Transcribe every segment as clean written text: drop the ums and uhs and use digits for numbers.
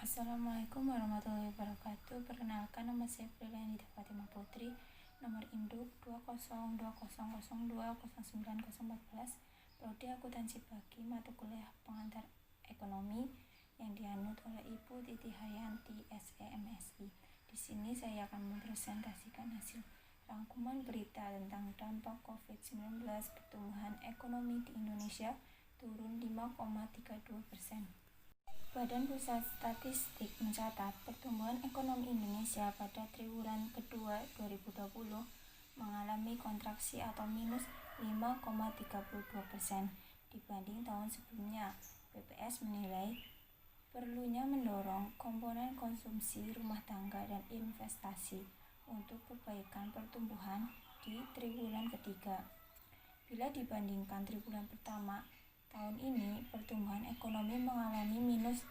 Assalamualaikum warahmatullahi wabarakatuh. Perkenalkan, nama saya Priyani Fatimah Putri, nomor induk 20200020914, prodi akuntansi bagi mata kuliah pengantar ekonomi yang dianut oleh Ibu Titi Haryanti SEMSI. Di sini saya akan mempresentasikan hasil rangkuman berita tentang dampak COVID-19 pertumbuhan ekonomi di Indonesia turun 5,32%. Badan Pusat Statistik mencatat pertumbuhan ekonomi Indonesia pada triwulan kedua 2020 mengalami kontraksi atau minus 5,32% dibanding tahun sebelumnya. BPS menilai perlunya mendorong komponen konsumsi rumah tangga dan investasi untuk perbaikan pertumbuhan di triwulan ketiga. Bila dibandingkan triwulan pertama tahun ini, pertumbuhan ekonomi mengalami minus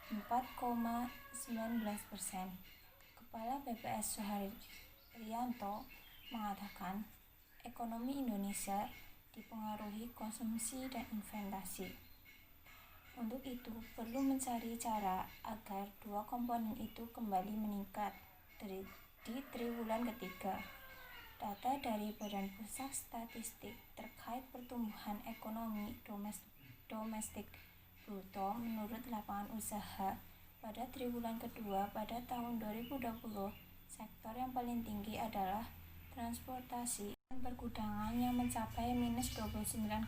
4,19%. Kepala BPS Suharyanto mengatakan, ekonomi Indonesia dipengaruhi konsumsi dan investasi. Untuk itu, perlu mencari cara agar dua komponen itu kembali meningkat di triwulan ketiga. Data dari Badan Pusat Statistik terkait pertumbuhan ekonomi domestik bruto menurut lapangan usaha pada triwulan kedua pada tahun 2020, sektor yang paling tinggi adalah transportasi dan pergudangan yang mencapai minus 29,22%,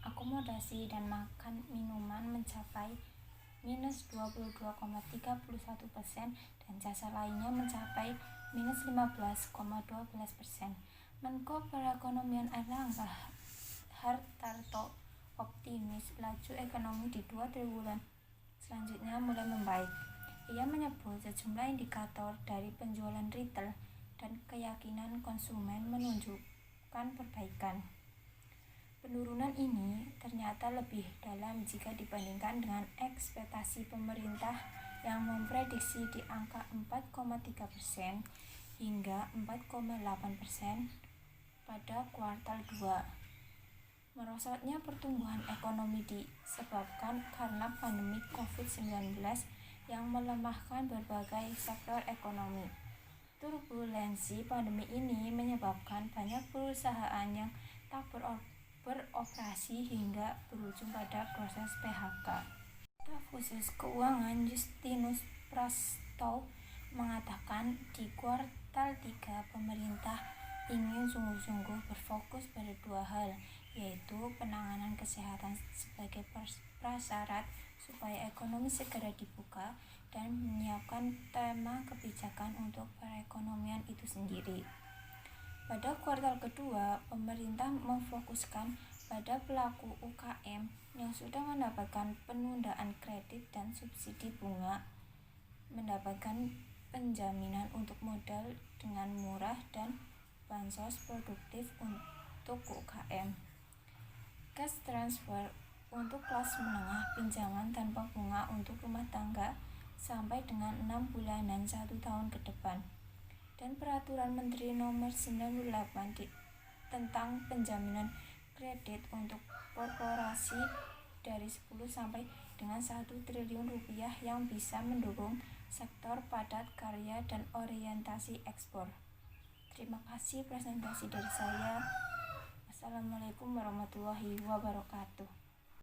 akomodasi dan makan minuman mencapai minus 22,31%, dan jasa lainnya mencapai minus 15,12%. Menko Perekonomian Airlangga Hartarto optimis laju ekonomi di dua triwulan selanjutnya mulai membaik. Ia menyebut sejumlah indikator dari penjualan retail dan keyakinan konsumen menunjukkan perbaikan. Penurunan ini ternyata lebih dalam jika dibandingkan dengan ekspektasi pemerintah yang memprediksi di angka 4,3% hingga 4,8% pada kuartal 2. Merosotnya pertumbuhan ekonomi disebabkan karena pandemi COVID-19 yang melemahkan berbagai sektor ekonomi. Turbulensi pandemi ini menyebabkan banyak perusahaan yang tak beroperasi hingga berujung pada proses PHK. Staf Khusus Keuangan Justinus Prastow mengatakan di kuartal 3 pemerintah ingin sungguh-sungguh berfokus pada dua hal, yaitu penanganan kesehatan sebagai prasyarat supaya ekonomi segera dibuka dan menyiapkan tema kebijakan untuk perekonomian itu sendiri. Pada kuartal kedua, pemerintah memfokuskan pada pelaku UKM yang sudah mendapatkan penundaan kredit dan subsidi bunga, mendapatkan penjaminan untuk modal dengan murah dan bansos produktif untuk UKM, cash transfer untuk kelas menengah, pinjaman tanpa bunga untuk rumah tangga sampai dengan 6 bulanan 1 tahun ke depan, dan Peraturan Menteri Nomor 98 tentang penjaminan kredit untuk korporasi dari 10 sampai dengan 1 triliun rupiah yang bisa mendukung sektor padat karya dan orientasi ekspor. Terima kasih presentasi dari saya. Assalamualaikum warahmatullahi wabarakatuh.